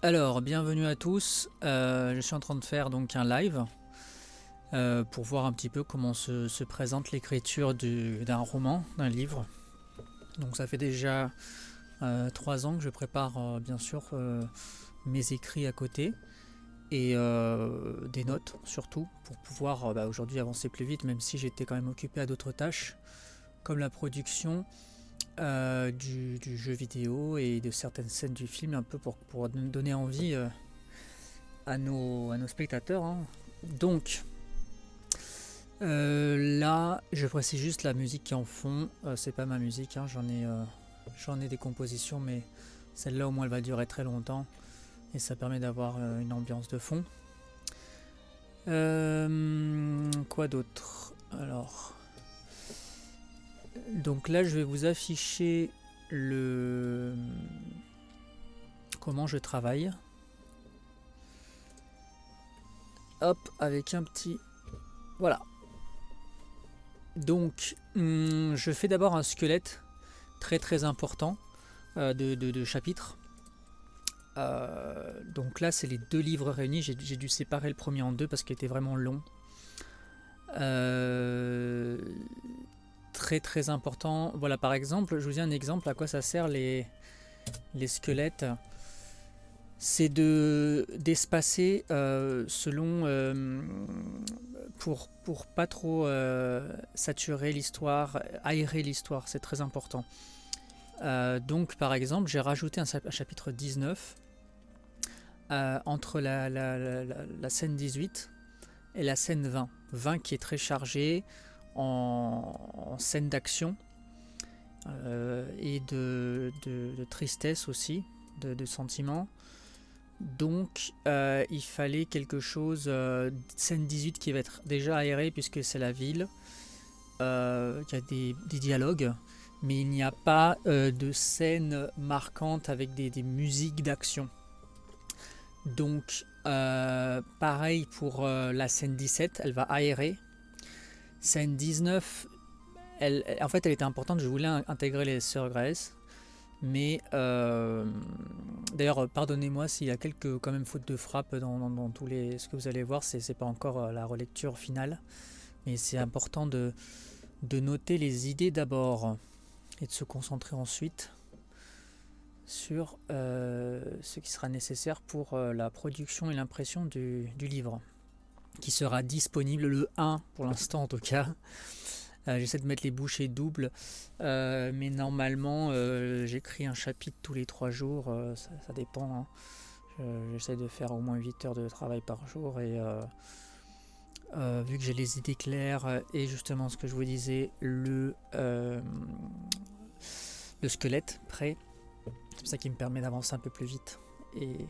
Alors, bienvenue à tous. Je suis en train de faire donc un live pour voir un petit peu comment se présente l'écriture d'un roman, d'un livre. Donc ça fait déjà 3 ans que je prépare bien sûr mes écrits à côté et des notes surtout pour pouvoir aujourd'hui avancer plus vite, même si j'étais quand même occupé à d'autres tâches comme la production du jeu vidéo et de certaines scènes du film, un peu pour donner envie à nos spectateurs, hein. Donc là, je précise juste la musique qui est en fond, c'est pas ma musique, hein, j'en ai des compositions, mais celle-là au moins elle va durer très longtemps et ça permet d'avoir une ambiance de fond. Quoi d'autre? Alors, donc là je vais vous afficher le comment je travaille. Hop, avec un petit... Voilà. Donc, je fais d'abord un squelette très très important de chapitres. Donc là, c'est les 2 livres réunis. J'ai dû séparer le premier en 2 parce qu'il était vraiment long. Très très important. Voilà, par exemple, je vous dis un exemple à quoi ça sert les squelettes. C'est d'espacer selon pour pas trop saturer l'histoire, aérer l'histoire, c'est très important. Donc par exemple, j'ai rajouté un chapitre 19 entre la scène 18 et la scène 20. 20 qui est très chargée en scène d'action et de tristesse aussi, de sentiments. Donc il fallait quelque chose, scène 18 qui va être déjà aérée puisque c'est la ville, il y a des dialogues, mais il n'y a pas de scène marquante avec des musiques d'action. Donc pareil pour la scène 17, elle va aérer. Scène 19, en fait elle était importante, je voulais intégrer les sœurs Grace. Mais d'ailleurs, pardonnez-moi s'il y a quelques quand même fautes de frappe dans tous ce que vous allez voir, c'est pas encore la relecture finale, mais c'est important de noter les idées d'abord et de se concentrer ensuite sur ce qui sera nécessaire pour la production et l'impression du livre, qui sera disponible le 1 pour l'instant en tout cas. J'essaie de mettre les bouchées doubles, mais normalement j'écris un chapitre tous les 3 jours, ça dépend, hein. J'essaie de faire au moins 8 heures de travail par jour et vu que j'ai les idées claires et justement ce que je vous disais, le squelette prêt, c'est ça qui me permet d'avancer un peu plus vite et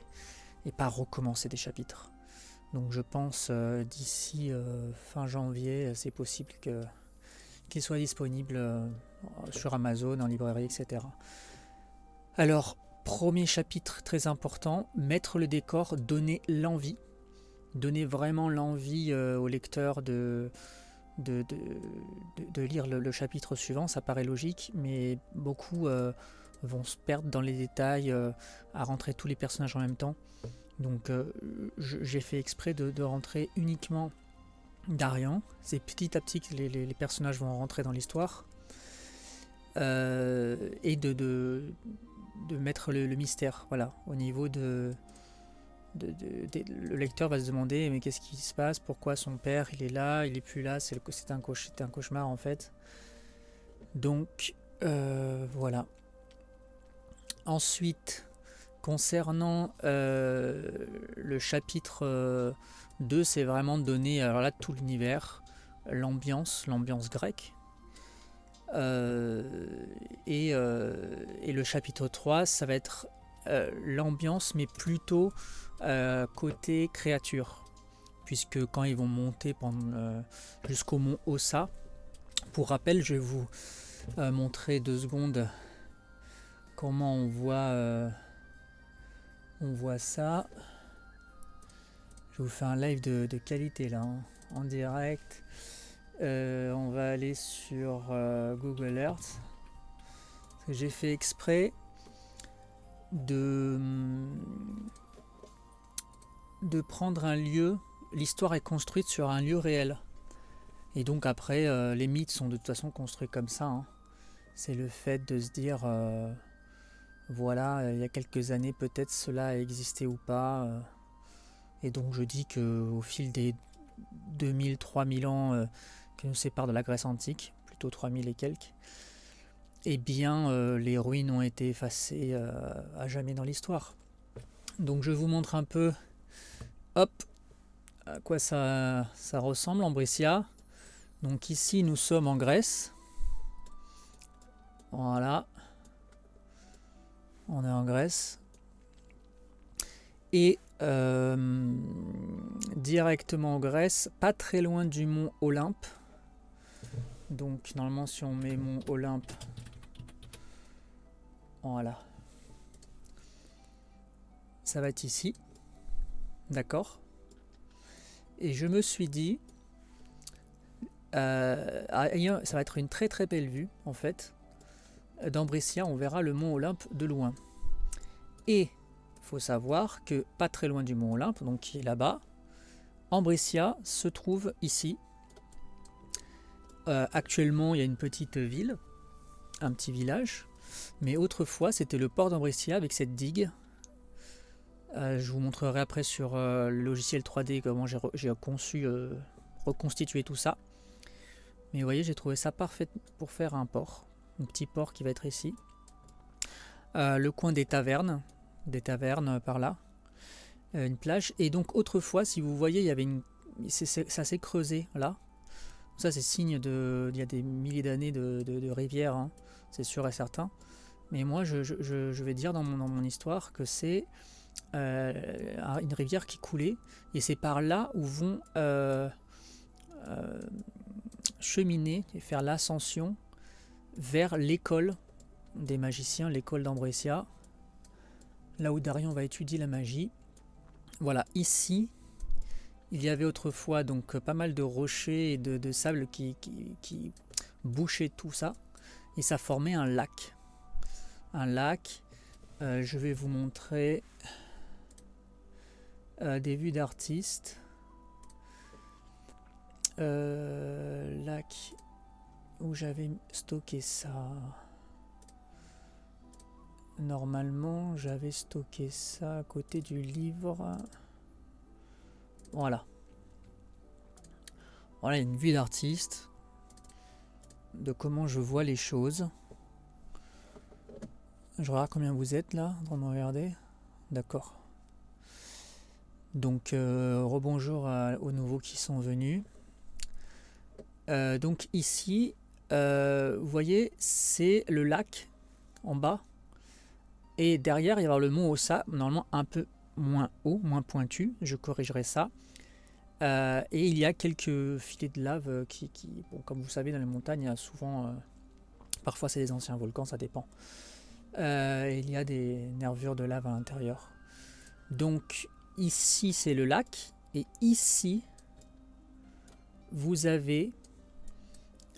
pas recommencer des chapitres. Donc je pense d'ici fin janvier, c'est possible qu'il soit disponible sur Amazon, en librairie, etc. Alors, premier chapitre très important, mettre le décor, donner l'envie, donner vraiment l'envie au lecteur de lire le chapitre suivant. Ça paraît logique, mais beaucoup vont se perdre dans les détails, à rentrer tous les personnages en même temps. Donc j'ai fait exprès de rentrer uniquement Darian. C'est petit à petit que les personnages vont rentrer dans l'histoire. Et de mettre le mystère. Voilà, au niveau le lecteur va se demander mais qu'est-ce qui se passe, pourquoi son père il est là, il est plus là, c'était un cauchemar en fait. Donc voilà. Ensuite, concernant le chapitre 2, c'est vraiment de donner alors là tout l'univers, l'ambiance grecque. Et le chapitre 3, ça va être l'ambiance, mais plutôt côté créature. Puisque quand ils vont monter jusqu'au mont Ossa, pour rappel, je vais vous montrer 2 secondes comment on voit ça. Je vous fais un live de qualité là, hein, en direct. On va aller sur Google Earth. J'ai fait exprès de de prendre un lieu, l'histoire est construite sur un lieu réel. Et donc après, les mythes sont de toute façon construits comme ça, hein. C'est le fait de se dire, voilà, il y a quelques années peut-être cela a existé ou pas. Et donc je dis qu'au fil des 2000-3000 ans qui nous séparent de la Grèce antique, plutôt 3000 et quelques, eh bien les ruines ont été effacées à jamais dans l'histoire. Donc je vous montre un peu, hop, à quoi ça ressemble, Ambrissia. Donc ici nous sommes en Grèce. Voilà. On est en Grèce. Et directement en Grèce, pas très loin du mont Olympe. Donc normalement si on met mont Olympe, voilà. Ça va être ici. D'accord. Et je me suis dit, ça va être une très très belle vue en fait. D'Ambrissia, on verra le mont Olympe de loin. Et il faut savoir que pas très loin du mont Olympe, donc qui est là-bas, Ambrissia se trouve ici. Actuellement, il y a une petite ville, un petit village, mais autrefois c'était le port d'Ambrissia avec cette digue. Je vous montrerai après sur le logiciel 3D comment j'ai conçu, reconstitué tout ça. Mais vous voyez, j'ai trouvé ça parfait pour faire un port. Un petit port qui va être ici. Le coin des tavernes par là. Une plage. Et donc autrefois, si vous voyez, il y avait ça s'est creusé là. Ça c'est signe il y a des milliers d'années de rivière, hein, c'est sûr et certain. Mais moi je vais dire dans mon histoire que c'est une rivière qui coulait. Et c'est par là où vont cheminer et faire l'ascension vers l'école des magiciens, l'école d'Ambrissia, là où Darion va étudier la magie. Voilà, ici, il y avait autrefois donc pas mal de rochers et de sable qui bouchaient tout ça, et ça formait un lac. Un lac, je vais vous montrer des vues d'artistes. Lac où j'avais stocké ça. Normalement, j'avais stocké ça à côté du livre. Voilà. Voilà une vue d'artiste de comment je vois les choses. Je regarde combien vous êtes là, en train de me regarder. D'accord. Donc, rebonjour aux nouveaux qui sont venus. Donc ici, vous voyez, c'est le lac en bas. Et derrière, il va y avoir le mont Ossa, normalement un peu moins haut, moins pointu. Je corrigerai ça. Et il y a quelques filets de lave bon, comme vous savez, dans les montagnes, il y a souvent, parfois c'est des anciens volcans, ça dépend. Il y a des nervures de lave à l'intérieur. Donc ici, c'est le lac. Et ici, vous avez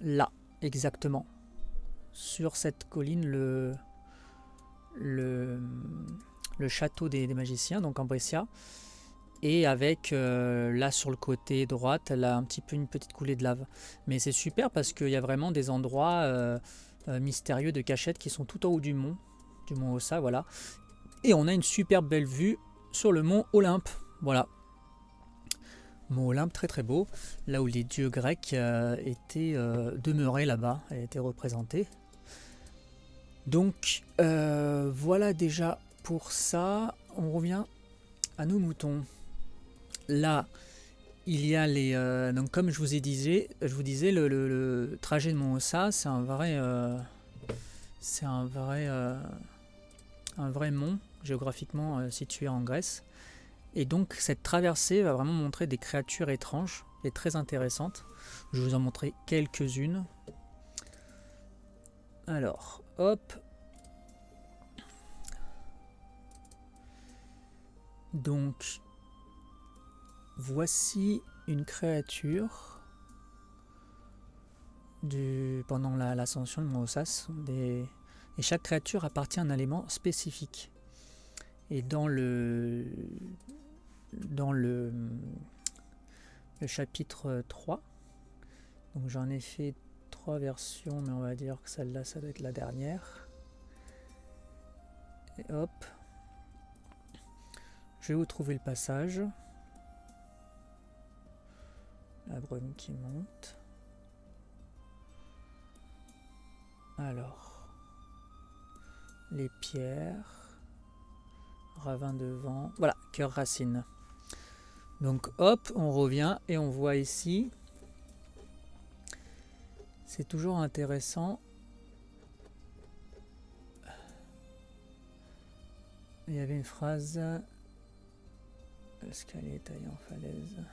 là, exactement, sur cette colline, le château des magiciens, donc Ambrissia, et avec là sur le côté droite, là un petit peu une petite coulée de lave. Mais c'est super parce qu'il y a vraiment des endroits mystérieux de cachettes qui sont tout en haut du mont Ossa, voilà. Et on a une super belle vue sur le mont Olympe, voilà. Mont Olympe, très très beau, là où les dieux grecs étaient demeurés là-bas, étaient représentés. Donc voilà déjà pour ça. On revient à nos moutons. Là, il y a les... donc comme je vous disais, le trajet de Mont Ossa, c'est un vrai mont géographiquement situé en Grèce. Et donc cette traversée va vraiment montrer des créatures étranges et très intéressantes. Je vais vous en montrer quelques-unes. Alors, hop. Donc, voici une créature pendant l'ascension de Mont Ossa. Et chaque créature appartient à un élément spécifique. Et dans le dans le chapitre 3. Donc j'en ai fait 3 versions, mais on va dire que celle-là, ça doit être la dernière. Et hop. Je vais vous trouver le passage. La brume qui monte. Alors. Les pierres. Ravin de vent. Voilà, cœur racine. Donc hop, on revient et on voit ici. C'est toujours intéressant. Il y avait une phrase. L'escalier taillé en falaise.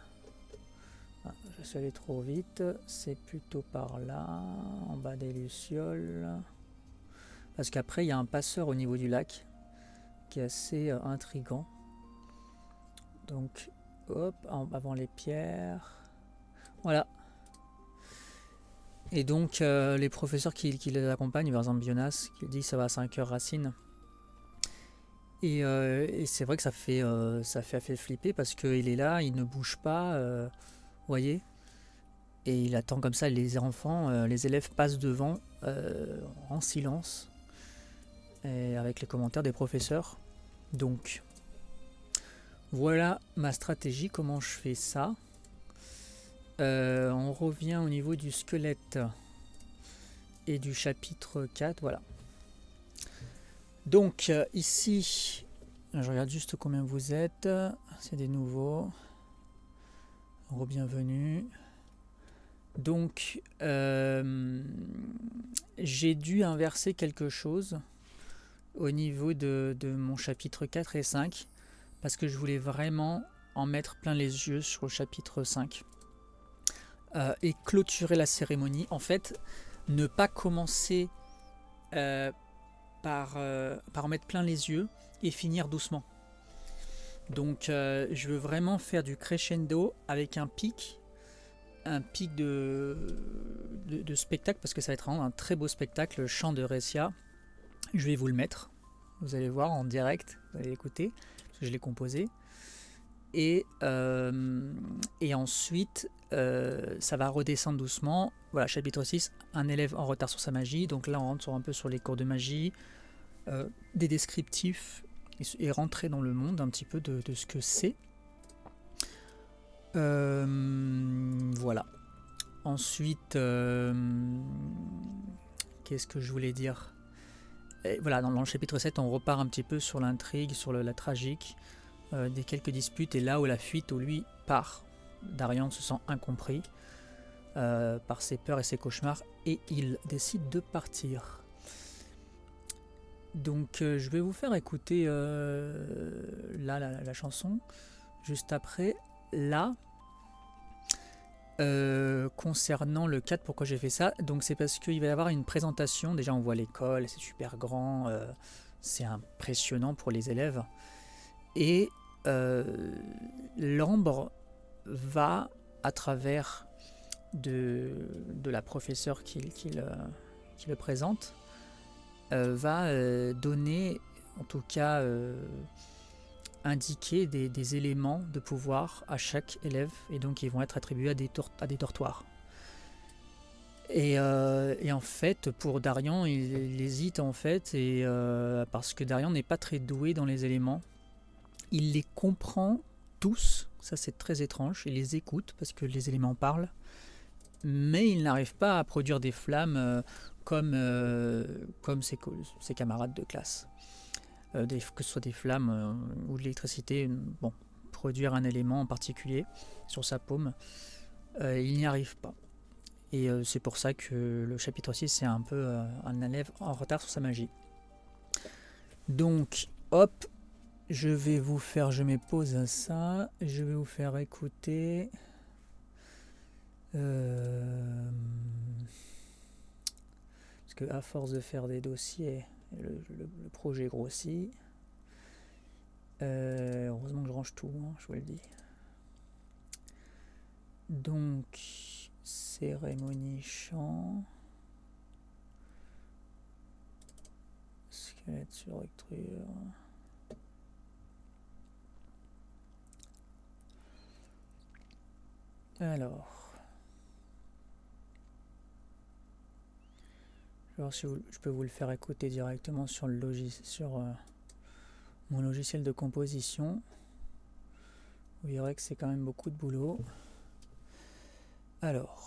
Ah, je suis allé trop vite. C'est plutôt par là, en bas des lucioles. Parce qu'après, il y a un passeur au niveau du lac qui est assez intriguant. Donc, hop, avant les pierres. Voilà. Et donc, les professeurs qui les accompagnent, par exemple Jonas, qui dit ça va à 5 heures racine. Et c'est vrai que ça fait flipper parce qu'il est là, il ne bouge pas, vous voyez. Et il attend comme ça, les enfants, les élèves passent devant en silence. Et avec les commentaires des professeurs. Donc, voilà ma stratégie, comment je fais ça. On revient au niveau du squelette et du chapitre 4, voilà. Donc ici, je regarde juste combien vous êtes, c'est des nouveaux. Re-bienvenue. Donc j'ai dû inverser quelque chose au niveau de mon chapitre 4 et 5 parce que je voulais vraiment en mettre plein les yeux sur le chapitre 5 et clôturer la cérémonie. En fait, ne pas commencer par en mettre plein les yeux et finir doucement. Donc je veux vraiment faire du crescendo avec un pic de spectacle, parce que ça va être vraiment un très beau spectacle, le chant de Ressia. Je vais vous le mettre, vous allez voir en direct, vous allez écouter, parce que je l'ai composé. Et ensuite, ça va redescendre doucement. Voilà, chapitre 6, un élève en retard sur sa magie. Donc là, on rentre un peu sur les cours de magie, des descriptifs, et rentrer dans le monde un petit peu de ce que c'est. Voilà. Ensuite, qu'est-ce que je voulais dire ? Et voilà, dans le chapitre 7, on repart un petit peu sur l'intrigue, sur la tragique, des quelques disputes, et là où la fuite, où lui part. Darian se sent incompris par ses peurs et ses cauchemars, et il décide de partir. Donc je vais vous faire écouter là la chanson, juste après. Là, concernant le 4, pourquoi j'ai fait ça? Donc c'est parce qu'il va y avoir une présentation. Déjà on voit l'école, c'est super grand, c'est impressionnant pour les élèves. Et l'ambre va, à travers de la professeure qui le présente, va donner, en tout cas indiquer des éléments de pouvoir à chaque élève, et donc ils vont être attribués à des dortoirs. Et en fait, pour Darian, il hésite en fait, et parce que Darian n'est pas très doué dans les éléments. Il les comprend tous, ça c'est très étrange, il les écoute parce que les éléments parlent, mais il n'arrive pas à produire des flammes comme ses camarades de classe. Que ce soit des flammes ou de l'électricité, bon, produire un élément en particulier sur sa paume, il n'y arrive pas. Et c'est pour ça que le chapitre 6, c'est un peu un élève en retard sur sa magie. Donc, hop, je mets pause à ça, je vais vous faire écouter... parce que à force de faire des dossiers, le projet grossit. Heureusement que je range tout, hein, je vous le dis. Donc, cérémonie chant. Squelette sur lecture. Alors, je vais voir si je peux vous le faire écouter directement sur mon logiciel de composition. Vous verrez que c'est quand même beaucoup de boulot. Alors,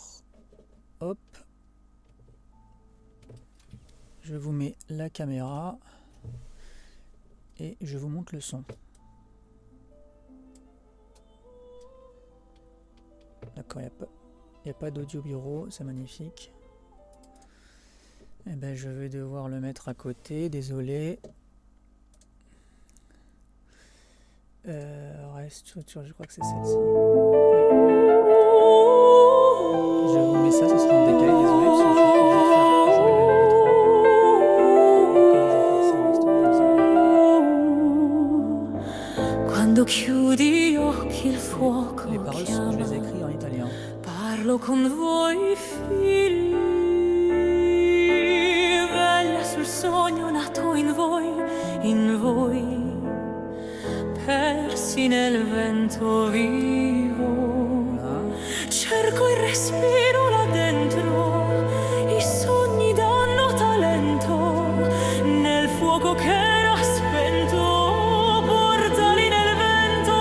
hop, je vous mets la caméra et je vous montre le son. D'accord, il n'y a pas d'audio bureau, c'est magnifique. Eh ben, je vais devoir le mettre à côté, désolé. Reste structure, je crois que c'est celle-ci. Je vous mets ça, ce sera en décalé, désolé, parce que je suis obligé de faire jouer le MP3. Quando chiudi gli occhi il fuoco Les paroles, je les ai écrites en italien. Parlo con voi figli, veglia sul sogno nato in voi, persi nel vento vivo. Cerco il respiro là dentro, i sogni danno talento, nel fuoco che era spento, portali nel vento.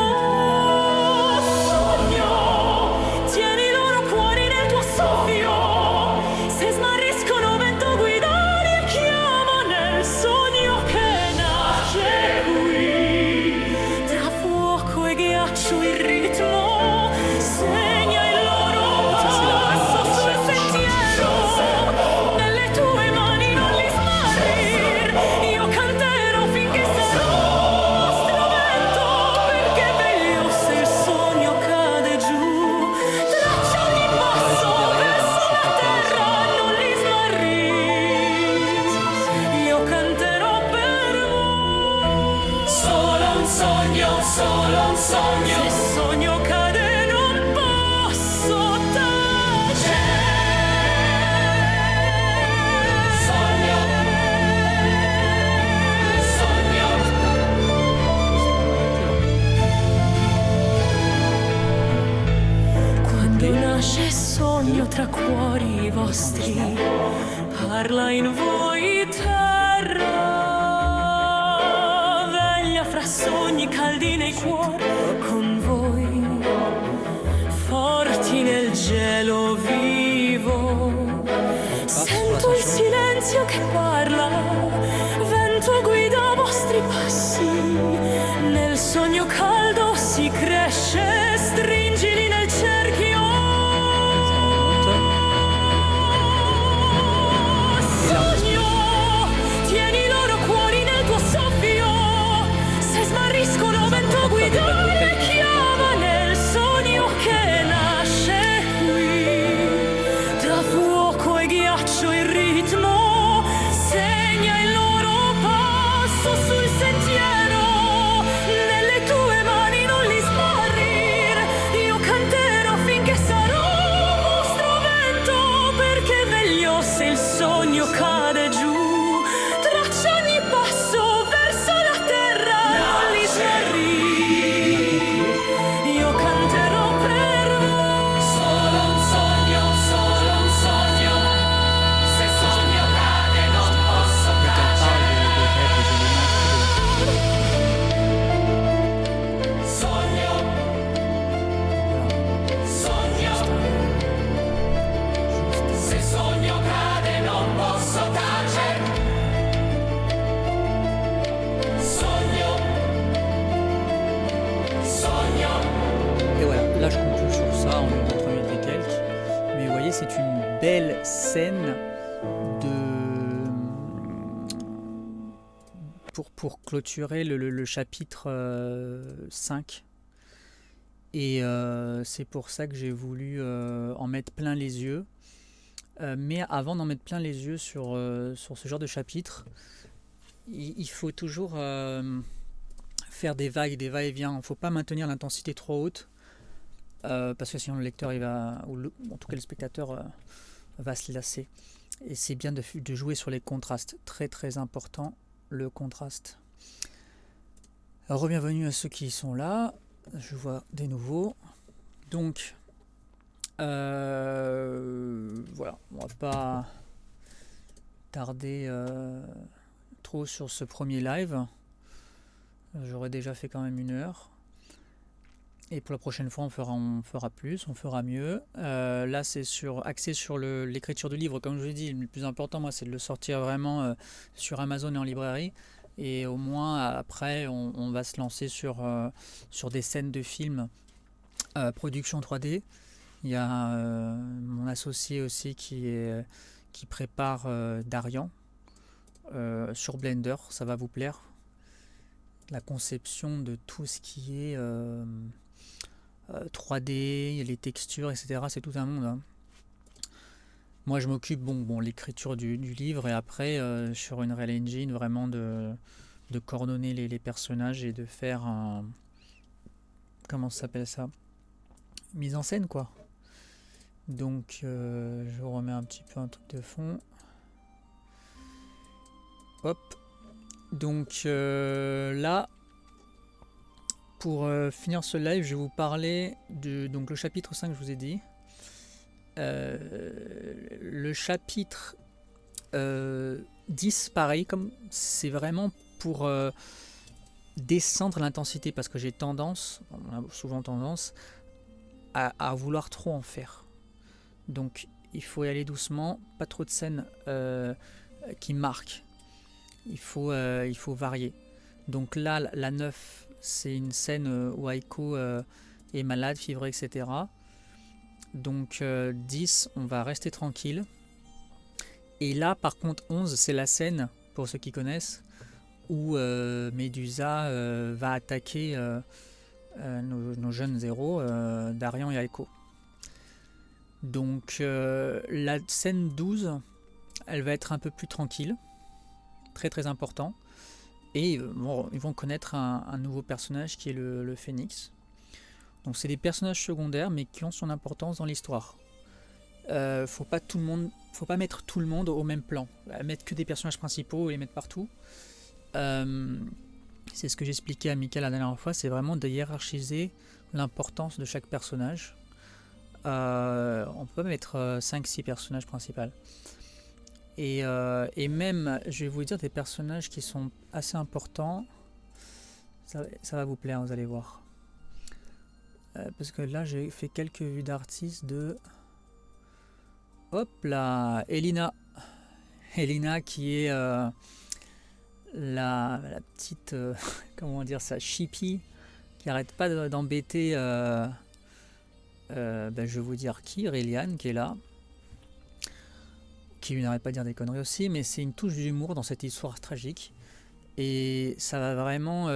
Sogno, tieni i loro cuori nel tuo soffio, se smarriscono vento guidali e chiama nel sogno che nasce qui, tra fuoco e ghiaccio il ritmo segna il loro passo sul sentiero, nelle tue mani non li smarrir, io canterò finché sarò strumento, perché veglio se il sogno cade giù, traccia ogni passo verso la terra, non li smarrir, io canterò per voi. Solo un sogno, se sogno cade non posso tacere. Sogno, quando nasce sogno tra cuori vostri, parla in voi terra, veglia fra sogni caldi nei cuori con voi, forti nel gelo vivo. Sento il silenzio che parla, vento guida vostri passi, nel sogno caldo si cresce, stringili nel cerchio. Sogno, tieni i loro cuori nel tuo soffio, se smarriscono vento guidali e chiama nel sogno che nasce qui, tra fuoco e ghiaccio il ritmo segna il loro passo sul sentiero, nelle tue mani non li smarrir, io canterò finché sarò strumento, perché veglio se il sogno cade giù, traccia ogni passo verso la terra, non li smarrir, io canterò per voi. Solo un sogno, se sogno cade non posso tacere. Sogno, se sogno cade non posso tacere. Sogno. Et voilà, là je conclue sur ça en 3 minutes et quelques. Mais vous voyez, c'est une belle scène pour clôturer le chapitre 5. Et c'est pour ça que j'ai voulu en mettre plein les yeux. Mais avant d'en mettre plein les yeux sur ce genre de chapitre, il faut toujours faire des vagues, des va-et-vient. Il ne faut pas maintenir l'intensité trop haute, parce que sinon le lecteur, en tout cas le spectateur, va se lasser. Et c'est bien de jouer sur les contrastes. Très très important, le contraste. Alors, bienvenue à ceux qui sont là. Je vois des nouveaux. Donc, Voilà, on va pas tarder trop sur ce premier live. J'aurais déjà fait quand même 1 heure. Et pour la prochaine fois, on fera plus, on fera mieux. Là, c'est axé sur l'écriture du livre. Comme je vous l'ai dit, le plus important, moi, c'est de le sortir vraiment sur Amazon et en librairie. Et au moins, après, on va se lancer sur des scènes de films, production 3D. Il y a mon associé aussi qui prépare Darian sur Blender. Ça va vous plaire. La conception de tout ce qui est 3D, les textures, etc. C'est tout un monde, hein. Moi, je m'occupe l'écriture du livre et après, sur une Unreal Engine, vraiment de coordonner les personnages et de faire un... Comment ça s'appelle ça? Mise en scène, quoi. Donc, je remets un petit peu un truc de fond. Hop. Donc là, pour finir ce live, je vais vous parler de le chapitre 5 que je vous ai dit. Le chapitre 10, pareil, comme c'est vraiment pour descendre l'intensité, parce que on a souvent tendance à vouloir trop en faire. Donc il faut y aller doucement, pas trop de scènes qui marquent. Il faut varier. Donc là, la 9, c'est une scène où Aiko est malade, fiévreux, etc. Donc 10, on va rester tranquille. Et là, par contre, 11, c'est la scène, pour ceux qui connaissent, où Medusa va attaquer nos jeunes héros, Darian et Aiko. Donc la scène 12, elle va être un peu plus tranquille. Très très important. Et bon, ils vont connaître un nouveau personnage qui est le Phénix. Donc c'est des personnages secondaires mais qui ont son importance dans l'histoire. Faut pas mettre tout le monde au même plan. Mettre que des personnages principaux et les mettre partout. C'est ce que j'expliquais à Mickaël la dernière fois, c'est vraiment de hiérarchiser l'importance de chaque personnage. On peut pas mettre 5-6 personnages principaux. Et même, je vais vous dire des personnages qui sont assez importants. Ça va vous plaire, vous allez voir. Parce que là, j'ai fait quelques vues d'artistes de... Hop là, Elina. Elina qui est la petite... comment dire ça, chippie, qui arrête pas d'embêter... je vais vous dire qui, Rillian, qui est là. Qui n'arrête pas de dire des conneries aussi, mais c'est une touche d'humour dans cette histoire tragique. Et ça va vraiment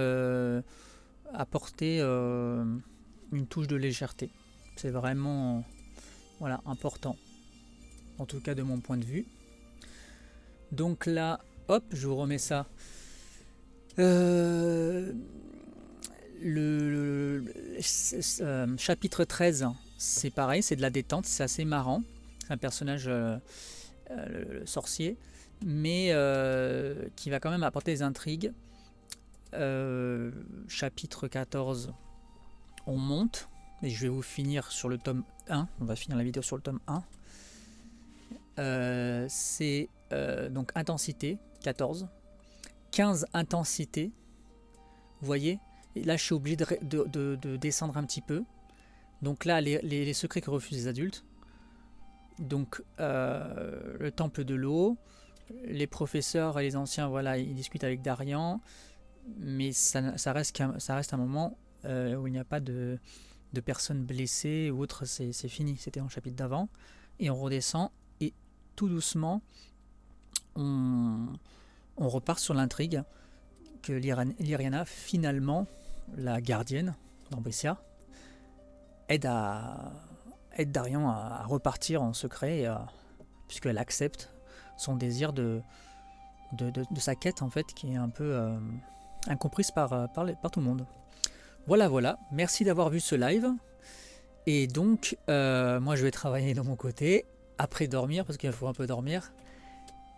apporter une touche de légèreté. C'est vraiment important. En tout cas de mon point de vue. Donc là, hop, je vous remets ça. Chapitre 13, c'est pareil, c'est de la détente, c'est assez marrant. C'est un personnage... le sorcier, mais qui va quand même apporter des intrigues. Chapitre 14, on monte, et je vais vous finir sur le tome 1, on va finir la vidéo sur le tome 1. C'est donc intensité, 14, 15 intensité, vous voyez, et là je suis obligé de descendre un petit peu. Donc là, les secrets que refusent les adultes. Donc le temple de l'eau, les professeurs et les anciens, voilà, ils discutent avec Darian, mais ça reste un moment où il n'y a pas de personnes blessées ou autre, c'est fini, c'était dans le chapitre d'avant, et on redescend, et tout doucement, on repart sur l'intrigue que Lyriana, finalement, la gardienne d'Ambressia, aide Darian à repartir en secret, puisqu'elle accepte son désir de sa quête, en fait, qui est un peu incomprise par tout le monde. Voilà, merci d'avoir vu ce live. Et donc, moi je vais travailler de mon côté, après dormir, parce qu'il faut un peu dormir.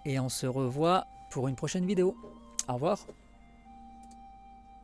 Et on se revoit pour une prochaine vidéo. Au revoir.